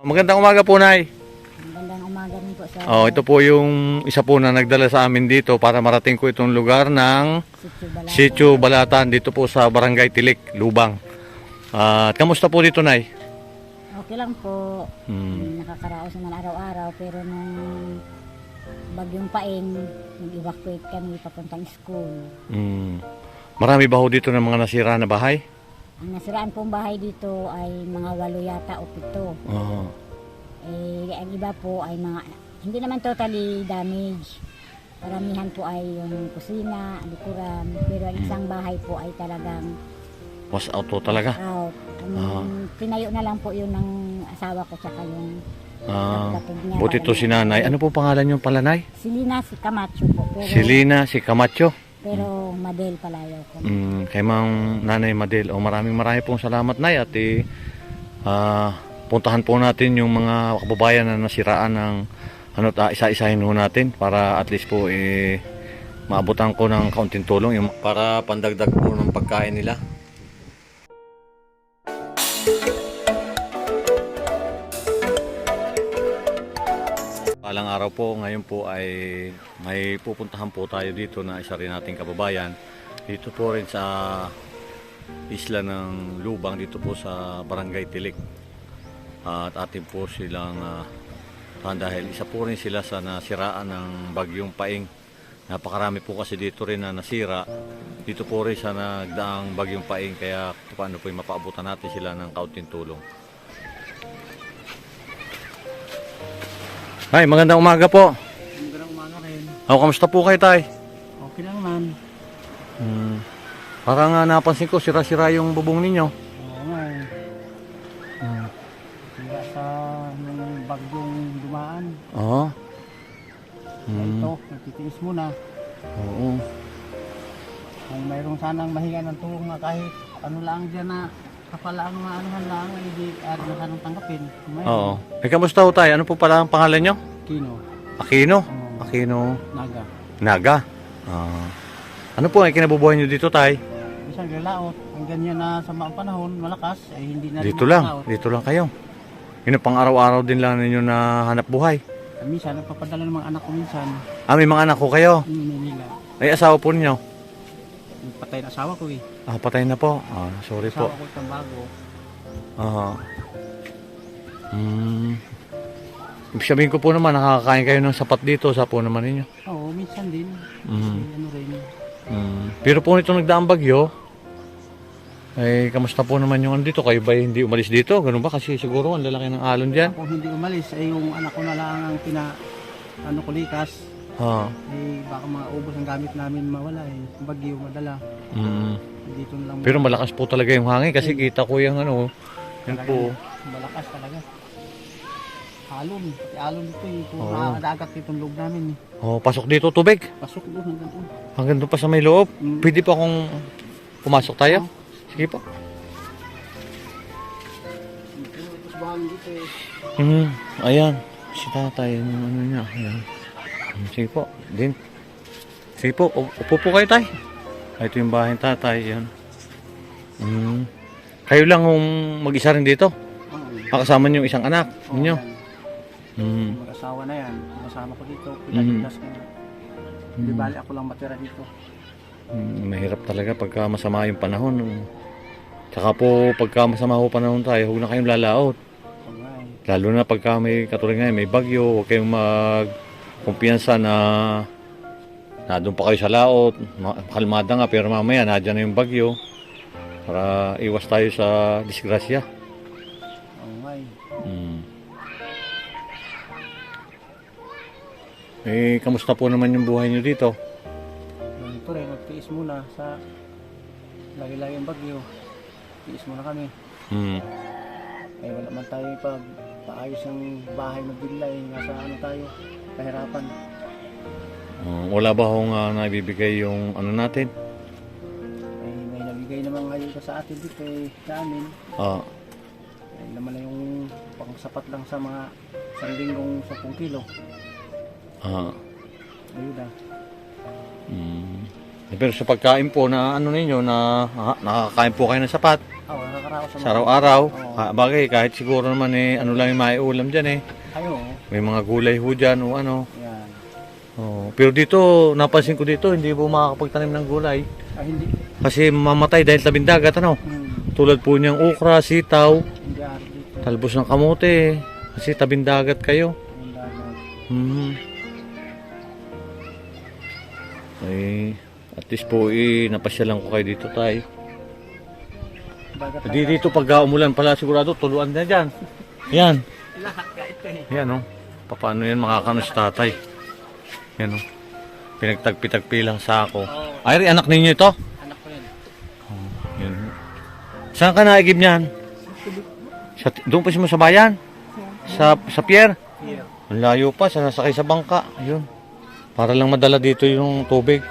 Magandang umaga po, Nay. Magandang umaga rin po sa Ito po yung isa po na nagdala sa amin dito para marating ko itong lugar ng Sitio Balatan. Sitio Balatan dito po sa Barangay Tilik, Lubang. Kamusta po dito, Nay? Okay lang po. Hmm. Nakakaraos naman araw-araw pero nung bagyong paing, nag-evacuate kami papuntang school. Marami ba ho dito ng mga nasira na bahay? Ang nasiraan pong bahay dito ay mga 8 yata o 7. Oo. Ang iba po ay mga, hindi naman totally damaged. Paramihan po ay yung kusina, likuran, pero ang isang bahay po ay talagang Was out po talaga. out. Tinayo na lang po yun ng asawa ko tsaka yung kapatid niya. Buti to si Nanay. Ano po pangalan yung pala, Nay? Silina si Camacho po. Pero, Silina, si Camacho. pero Madel Palayaw ko. Kay Mang Nanay Madel. Maraming pong salamat, Nay. At puntahan po natin yung mga kababayan na nasiraan ng isa-isahin ho natin para at least po maabutan ko ng kaunting tulong yung para pandagdag po ng pagkain nila. Palang araw po, ngayon po ay may pupuntahan po tayo dito na isa rin nating kababayan. Dito po rin sa isla ng Lubang, dito po sa Barangay Tilik. At atin po silang dahil isa po rin sila sa nasiraan ng bagyong paing. Napakarami po kasi dito rin na nasira. Dito po rin sa nagdaang bagyong paing, kaya paano po mapaabutan natin sila ng kaunting tulong. Ay, magandang umaga po. Magandang umaga rin. Kamusta po kayo, Tay? Okay lang naman. Parang napansin ko, sira-sira yung bubong ninyo. Oo nga eh. Kaya sa nung bagyong dumaan, Oo. ito, nagtitiis muna. Oo. Kung mayroong sanang mahinga ng tulong na kahit ano lang dyan na kapala ang maanuhan lang, hindi ari na sanang tanggapin. Oo. Kamusta ho, Tay? Ano po pala ang pangalan nyo? Kino, Aquino? Oo. Aquino naga. Naga. Ano po ang kinabubuhay nyo dito, Tay? Isang lalaot, ang ganyan na sa mga panahon, malakas, ay hindi na rin Dito lang. makalaot. Dito lang kayo. Yun ang pang araw-araw din lang ninyo na hanap buhay. Minsan, nagpapadala ng mga anak ko minsan, May mga anak ko kayo. Manila. Ay, asawa po ninyo. Yung patay na asawa ko eh. Patay na po. Sorry po. Asawa ko itong bago. Ibig sabihin ko po naman, nakakakain kayo ng sapat dito sa po naman ninyo. Oo, minsan din. Mhm. Kasi ano rin. Pero po nito nagdaang bagyo, kamusta po naman yung dito? Kayo ba hindi umalis dito? Ganun ba? Kasi siguro ang lalaki ng alon dyan. Kung hindi umalis, ay yung anak ko na lang ang ko likas. Baka maubos ang gamit namin mawala eh. Bagyo, madala. Dito na lang. Pero malakas po talaga yung hangin kasi kita ko yung yan po. Malakas talaga. Alon. Pati alon dito eh. Kung Oo. nakakadagat itong loob namin eh. Pasok dito tubig. Pasok doon hanggang doon. Hanggang doon pa sa may loob. Pwede pa kung pumasok tayo? Sige po. Tapos bahang dito eh. Ayan. Si tatay, yung ano niya. Ayan. Sige po. Din. Sige po. Upo po kayo, tay. Ito yung bahay ng tatay. Yan. Kayo lang kung mag-isa rin dito. Kasama niyo yung isang anak ninyo. Mag-asawa na yan. Masama ko dito. Pinag-ilas ko. Hindi bali ako lang matira dito. Mahirap talaga pagka masama yung panahon. Tsaka po pagka masama ho panahon tayo, huwag na kayong lalaot. Lalo na pagka may katulad ngayon, may bagyo, huwag kayong magkumpiyansa na doon pa kayo sa laot. Kalmada nga pero mamaya nadyan na yung bagyo para iwas tayo sa disgrasya. Kamusta po naman yung buhay nyo dito? Ito rin, magtiis muna sa lagi-lagi ang bagyo. Tiis muna kami. Wala man tayo paayos ng bahay na villa eh. Nasa ano tayo, kahirapan. Wala ba hong naibibigay yung ano natin? May nabigay naman ngayon sa atin dito eh, sa amin. Naman na yung pangsapat lang sa mga isang linggong 10 kilo. Ayun na. Pero sa pagkain po na ano ninyo na nakakain po kayo ng sapat? Nakakaraos tao sa Sa araw-araw. Oo. Bagay, kahit siguro naman ano lang yung maiulam dyan Ayo. May mga gulay ho dyan o ano. Yan. Oh. Pero dito, napansin ko dito, hindi po makakapagtanim ng gulay. Hindi. Kasi mamatay dahil tabindagat, ano. Tulad po niyang okra, sitaw, Hindi ari dito. talbos ng kamote. Kasi tabindagat kayo. Ang dagat. Ay, at least po napasyalan ko kayo dito tayo. Dagat. Dito pag umulan pala sigurado tuluan na dyan. Yan. Lahat ka ito Yan oh. Paano yan makakano si tatay? Yan oh. Pinagtagpi-tagpi lang sa ako. Ay, anak ninyo ito? Anak ko yan. Yan. Saan ka naigib niyan? Doon pa mo sa bayan? Sa pier? Here. Ang layo pa, sa nasakay sa bangka. Ayun. Para lang madala dito yung tubig.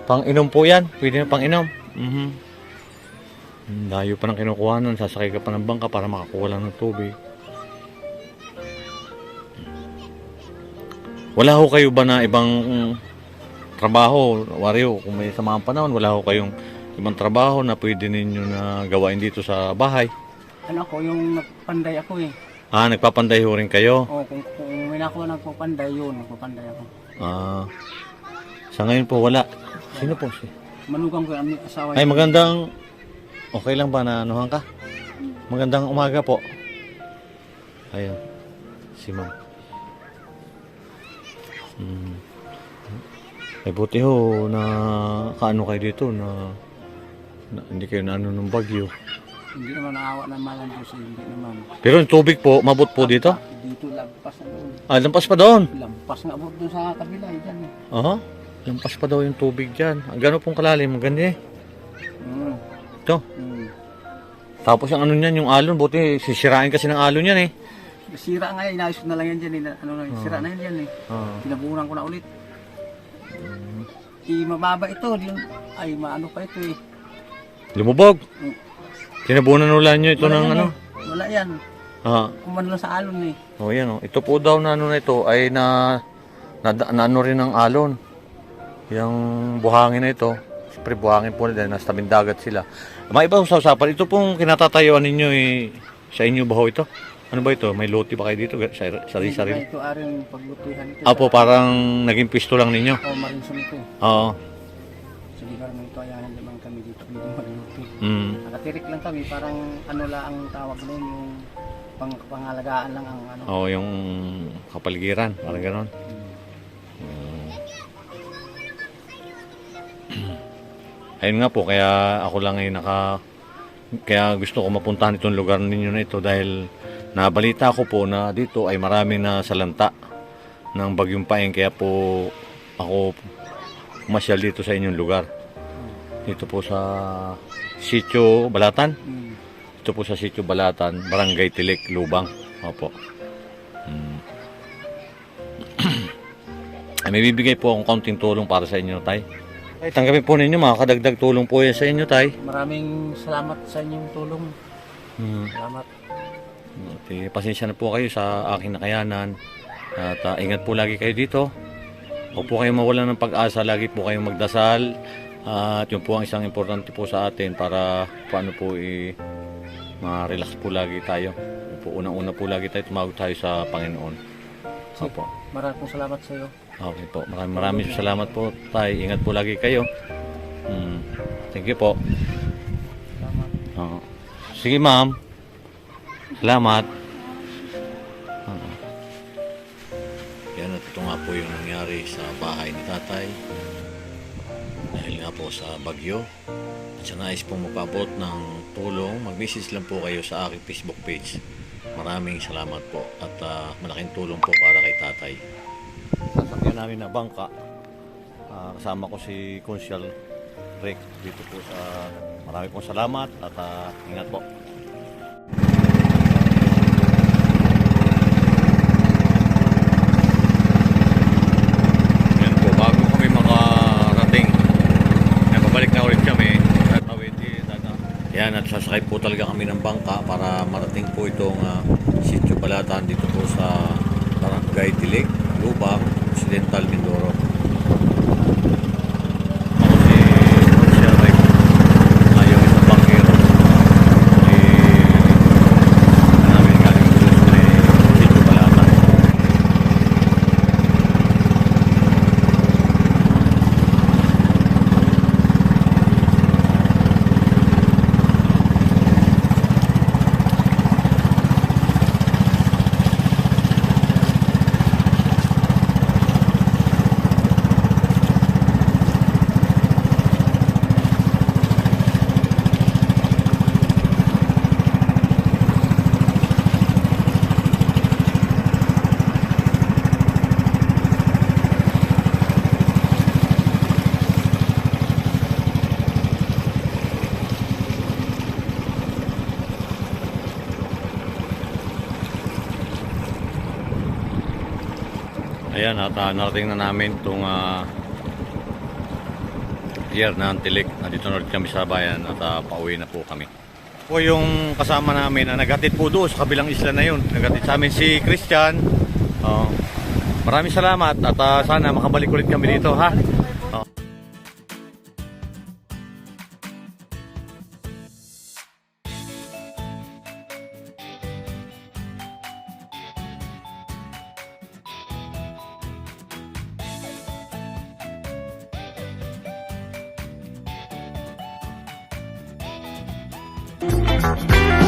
Pang-inom po yan. Pwede na pang-inom. Ang layo pa ng kinukuha nun. Sasakay ka pa ng bangka para makakuha lang ng tubig. Wala ho kayo ba na ibang trabaho? Wario, kung may samang panahon, wala ho kayong ibang trabaho na pwede ninyo na gawain dito sa bahay? Ano ko, yung nagpanday ako eh. Nagpapanday ho rin kayo? O, kung may nakuha nagpapanday yun, nagpapanday ako. Sa ngayon po wala. Sino po siya? Manugang ko yung aming asawa. Ay, magandang... Okay lang ba na anuhan ka? Magandang umaga po. Ayun. Si ma'am. Ay, buti ho na kaano kayo dito na hindi kayo na ano ng bagyo. Hindi naman naawa ng malang Diyos, hindi naman. Pero yung tubig po, mabot po dito? Dito, lampas na doon. Lampas pa doon. Lampas nga abot doon sa kabila, dyan eh. Lampas pa daw yung tubig dyan. Gano'n pong kalalim, maganda Ito. Tapos yung ano niyan, yung alon, buti sisirain kasi ng alon yan Sira nga, inayos ko na lang yan dyan eh. Sira na yan eh. Pinabuhuran ko na ulit. Mababa ito. Ay, maano pa ito eh. Lumubog. Tinabunan ulan nyo ito ng ano? Wala yan. Kumano lang sa alon eh. Yan Ito po daw na ano na ito ay na ano rin ng alon. Yung buhangin na ito. Siyempre buhangin po nila, nasa tabing dagat sila. May iba sa usapan. Ito pong kinatatayuan ninyo sa inyo ba ho ito? Ano ba ito? May lote ba kayo dito? Sari-sari? Ito aring paglutihan ito. Apo, parang naging pisto lang ninyo? Oo, marinson ito eh. Oo. Sa lugar na ito, ayahan naman kami dito. Pwede magluto. Nakatirik lang kami, parang ano lang ang tawag nun, yung pangalagaan lang ang ano. Oo, yung kapaligiran. Parang ganon. Ayun nga po, kaya ako lang kaya gusto ko mapuntahan itong lugar ninyo na ito dahil nabalita ko po na dito ay marami na salanta ng Bagyong Paeng, kaya po ako masyal dito sa inyong lugar. Dito po sa Sitio Balatan. Dito po sa Sitio Balatan, Barangay Tilik, Lubang. Opo. Ay, may bibigay po akong kaunting tulong para sa inyo, tay. Ay, tanggapin po ninyo, makakadagdag tulong po yan sa inyo, tay. Maraming salamat sa inyong tulong. Salamat. Okay, pasensya na po kayo sa aking nakayanan. At ingat po lagi kayo dito. Huwag po kayong mawalan ng pag-asa. Lagi po kayong magdasal. At yun po ang isang importante po sa atin para paano po ma-relax po lagi tayo. Unang-una po lagi tayo tumawag tayo sa Panginoon. Opo. Maraming salamat sa iyo. Okay po. Maraming salamat po tayo. Ingat po lagi kayo. Thank you po. Salamat. Sige ma'am. Salamat. Yan at ito nga po yung nangyari sa bahay ni tatay. Dahil nga po sa bagyo. At sa nais pong magpaabot ng tulong, mag-message lang po kayo sa aking Facebook page. Maraming salamat po. At malaking tulong po para kay tatay. Sasakyan namin na bangka. Kasama ko si Consial Rick dito po sa... Marami pong salamat at ingat po. Yan, at sasakay po talaga kami ng bangka para marating po itong Sitio Balatan dito po sa Barangay Tilig, Lubang, Occidental, Mindoro. Ako si Sir Mike, yung isang bangkero. Ayan, at narating na namin itong pier na Antilik. Nandito na ulit kami sa bayan at pauwi na po kami. Po yung kasama namin na naghatid po doon sa kabilang isla na yun. Naghatid sa amin si Christian. Maraming salamat at sana makabalik ulit kami dito, ha? Thank you.